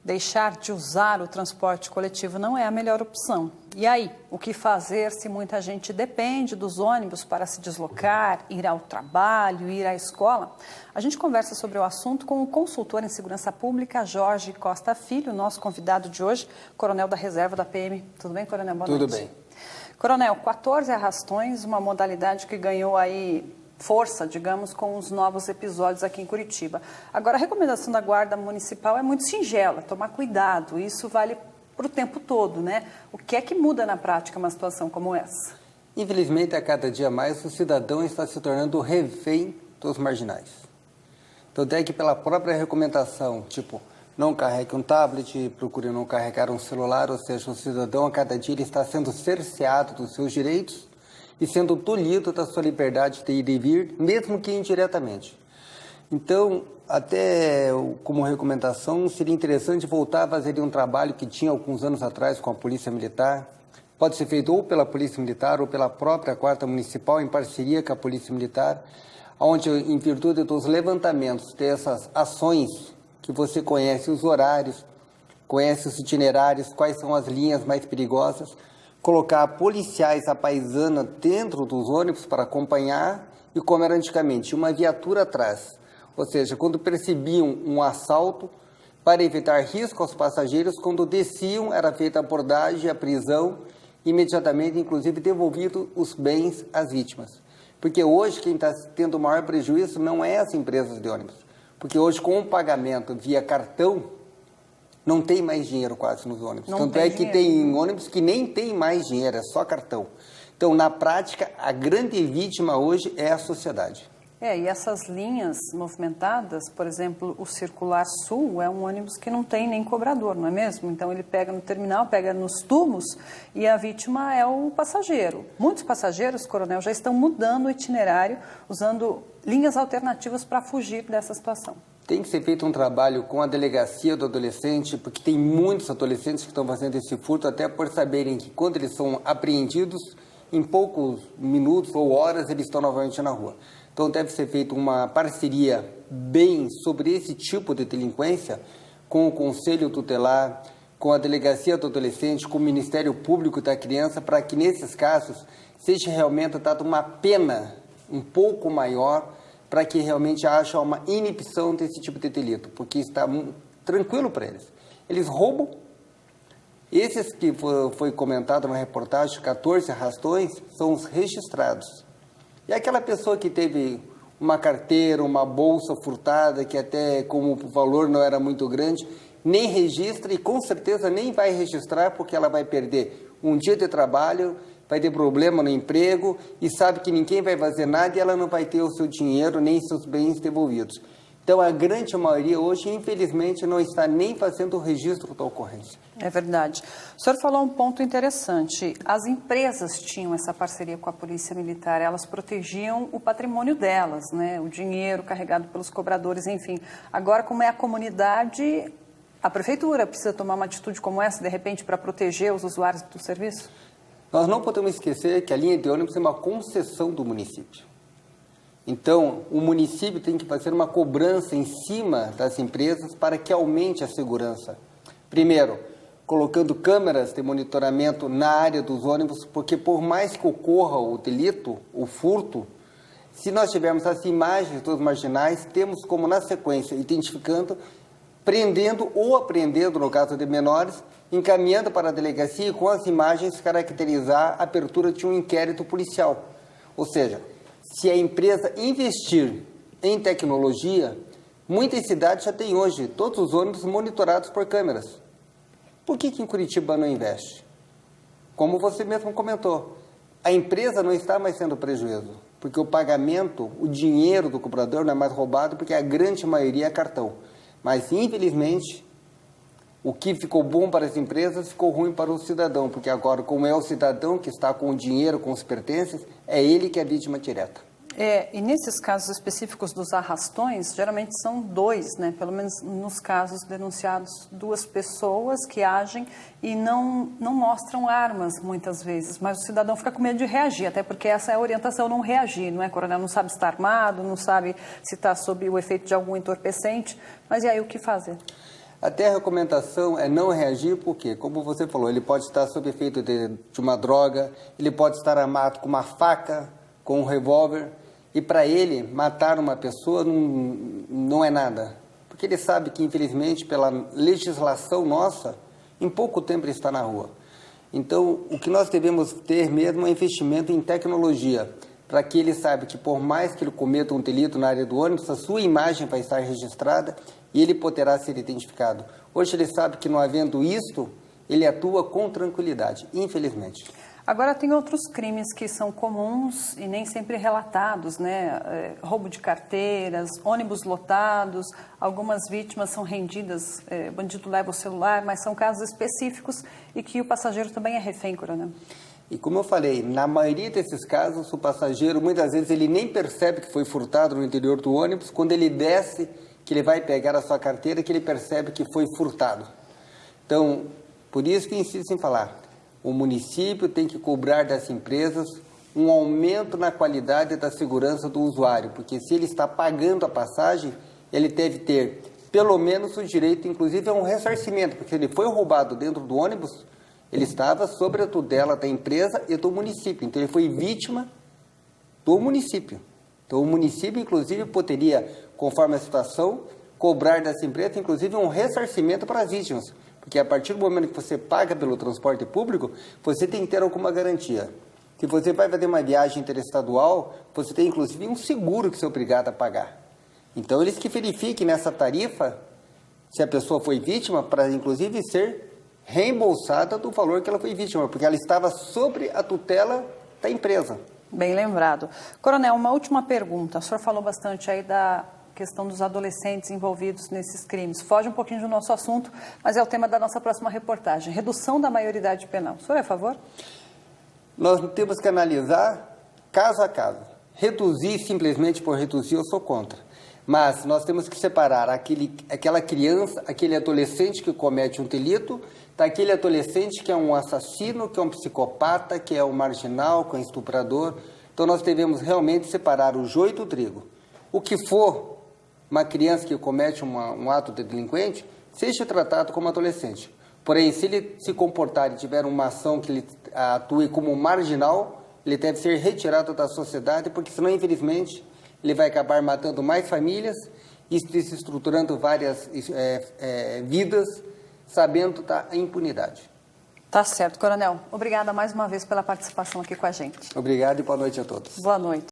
deixar de usar o transporte coletivo não é a melhor opção. E aí, o que fazer se muita gente depende dos ônibus para se deslocar, ir ao trabalho, ir à escola? A gente conversa sobre o assunto com o consultor em segurança pública, Jorge Costa Filho, nosso convidado de hoje, coronel da reserva da PM. Tudo bem, coronel? Boa noite. Tudo bem. Coronel, 14 arrastões, uma modalidade que ganhou aí força, digamos, com os novos episódios aqui em Curitiba. Agora, a recomendação da Guarda Municipal é muito singela, tomar cuidado, isso vale para o tempo todo, né? O que é que muda na prática uma situação como essa? Infelizmente, a cada dia mais, o cidadão está se tornando refém dos marginais. Tanto é que pela própria recomendação, tipo, não carregue um tablet, procure não carregar um celular, ou seja, o cidadão a cada dia ele está sendo cerceado dos seus direitos e sendo tolhido da sua liberdade de ir e vir, mesmo que indiretamente. Então, até como recomendação, seria interessante voltar a fazer um trabalho que tinha alguns anos atrás com a Polícia Militar. Pode ser feito ou pela Polícia Militar ou pela própria Guarda Municipal, em parceria com a Polícia Militar, onde, em virtude dos levantamentos dessas ações, que você conhece os horários, conhece os itinerários, quais são as linhas mais perigosas, colocar policiais à paisana dentro dos ônibus para acompanhar e como era antigamente, uma viatura atrás. Ou seja, quando percebiam um assalto, para evitar risco aos passageiros, quando desciam era feita a abordagem, a prisão, imediatamente, inclusive, devolvido os bens às vítimas. Porque hoje quem está tendo o maior prejuízo não é as empresas de ônibus. Porque hoje, com o pagamento via cartão, não tem mais dinheiro quase nos ônibus. Tanto é que tem ônibus que nem tem mais dinheiro, é só cartão. Então, na prática, a grande vítima hoje é a sociedade. E essas linhas movimentadas, por exemplo, o Circular Sul é um ônibus que não tem nem cobrador, não é mesmo? Então ele pega no terminal, pega nos tubos e a vítima é o passageiro. Muitos passageiros, coronel, já estão mudando o itinerário, usando linhas alternativas para fugir dessa situação. Tem que ser feito um trabalho com a delegacia do adolescente, porque tem muitos adolescentes que estão fazendo esse furto, até por saberem que quando eles são apreendidos, em poucos minutos ou horas eles estão novamente na rua. Então deve ser feita uma parceria bem sobre esse tipo de delinquência com o Conselho Tutelar, com a Delegacia do Adolescente, com o Ministério Público da Criança, para que nesses casos seja realmente dada uma pena um pouco maior para que realmente haja uma inibição desse tipo de delito, porque está tranquilo para eles. Eles roubam. Esses que foi comentado na reportagem, 14 arrastões, são os registrados. E aquela pessoa que teve uma carteira, uma bolsa furtada, que até como o valor não era muito grande, nem registra e com certeza nem vai registrar, porque ela vai perder um dia de trabalho, vai ter problema no emprego e sabe que ninguém vai fazer nada e ela não vai ter o seu dinheiro nem seus bens devolvidos. Então, a grande maioria hoje, infelizmente, não está nem fazendo o registro da ocorrência. É verdade. O senhor falou um ponto interessante. As empresas tinham essa parceria com a Polícia Militar, elas protegiam o patrimônio delas, né? O dinheiro carregado pelos cobradores, enfim. Agora, como é a comunidade, a prefeitura precisa tomar uma atitude como essa, de repente, para proteger os usuários do serviço? Nós não podemos esquecer que a linha de ônibus é uma concessão do município. Então, o município tem que fazer uma cobrança em cima das empresas para que aumente a segurança. Primeiro, colocando câmeras de monitoramento na área dos ônibus, porque por mais que ocorra o delito, o furto, se nós tivermos as imagens dos marginais, temos como na sequência, identificando, prendendo ou apreendendo, no caso de menores, encaminhando para a delegacia e com as imagens caracterizar a abertura de um inquérito policial. Ou seja, se a empresa investir em tecnologia, muitas cidades já têm hoje todos os ônibus monitorados por câmeras. Por que em Curitiba não investe? Como você mesmo comentou, a empresa não está mais sendo prejuízo, porque o pagamento, o dinheiro do cobrador não é mais roubado, porque a grande maioria é cartão. Mas, infelizmente, o que ficou bom para as empresas ficou ruim para o cidadão, porque agora, como é o cidadão que está com o dinheiro, com os pertences, é ele que é a vítima direta. E nesses casos específicos dos arrastões, geralmente são dois, né? Pelo menos nos casos denunciados, duas pessoas que agem e não mostram armas muitas vezes, mas o cidadão fica com medo de reagir, até porque essa é a orientação, não reagir, não é, coronel? Não sabe se está armado, não sabe se está sob o efeito de algum entorpecente, mas e aí o que fazer? Até a recomendação é não reagir, porque, como você falou, ele pode estar sob efeito de uma droga, ele pode estar armado com uma faca, com um revólver, e para ele, matar uma pessoa não é nada. Porque ele sabe que, infelizmente, pela legislação nossa, em pouco tempo ele está na rua. Então, o que nós devemos ter mesmo é investimento em tecnologia, para que ele saiba que, por mais que ele cometa um delito na área do ônibus, a sua imagem vai estar registrada e ele poderá ser identificado. Hoje ele sabe que, não havendo isto, ele atua com tranquilidade, infelizmente. Agora, tem outros crimes que são comuns e nem sempre relatados, né? Roubo de carteiras, ônibus lotados, algumas vítimas são rendidas, bandido leva o celular, mas são casos específicos e que o passageiro também é refém, coronel. E como eu falei, na maioria desses casos, o passageiro, muitas vezes, ele nem percebe que foi furtado no interior do ônibus. Quando ele desce, que ele vai pegar a sua carteira, que ele percebe que foi furtado. Então, por isso que insisto em falar, o município tem que cobrar das empresas um aumento na qualidade da segurança do usuário, porque se ele está pagando a passagem, ele deve ter pelo menos o direito, inclusive, a um ressarcimento, porque se ele foi roubado dentro do ônibus, ele estava sob a tutela da empresa e do município, então ele foi vítima do município. Então o município, inclusive, poderia, conforme a situação, cobrar dessa empresa, inclusive, um ressarcimento para as vítimas. Porque a partir do momento que você paga pelo transporte público, você tem que ter alguma garantia. Se você vai fazer uma viagem interestadual, você tem inclusive um seguro que você é obrigado a pagar. Então, eles que verifiquem nessa tarifa se a pessoa foi vítima, para inclusive ser reembolsada do valor que ela foi vítima, porque ela estava sob a tutela da empresa. Bem lembrado. Coronel, uma última pergunta. O senhor falou bastante aí da questão dos adolescentes envolvidos nesses crimes. Foge um pouquinho do nosso assunto, mas é o tema da nossa próxima reportagem. Redução da maioridade penal. O senhor é a favor? Nós temos que analisar caso a caso. Reduzir simplesmente por reduzir, eu sou contra. Mas nós temos que separar aquela criança, aquele adolescente que comete um delito, daquele adolescente que é um assassino, que é um psicopata, que é um marginal, que é um estuprador. Então nós devemos realmente separar o joio do trigo. O que for uma criança que comete um ato de delinquente, seja tratado como adolescente. Porém, se ele se comportar e tiver uma ação que ele atue como marginal, ele deve ser retirado da sociedade, porque senão, infelizmente, ele vai acabar matando mais famílias e desestruturando várias vidas, sabendo da impunidade. Tá certo, coronel. Obrigada mais uma vez pela participação aqui com a gente. Obrigado e boa noite a todos. Boa noite.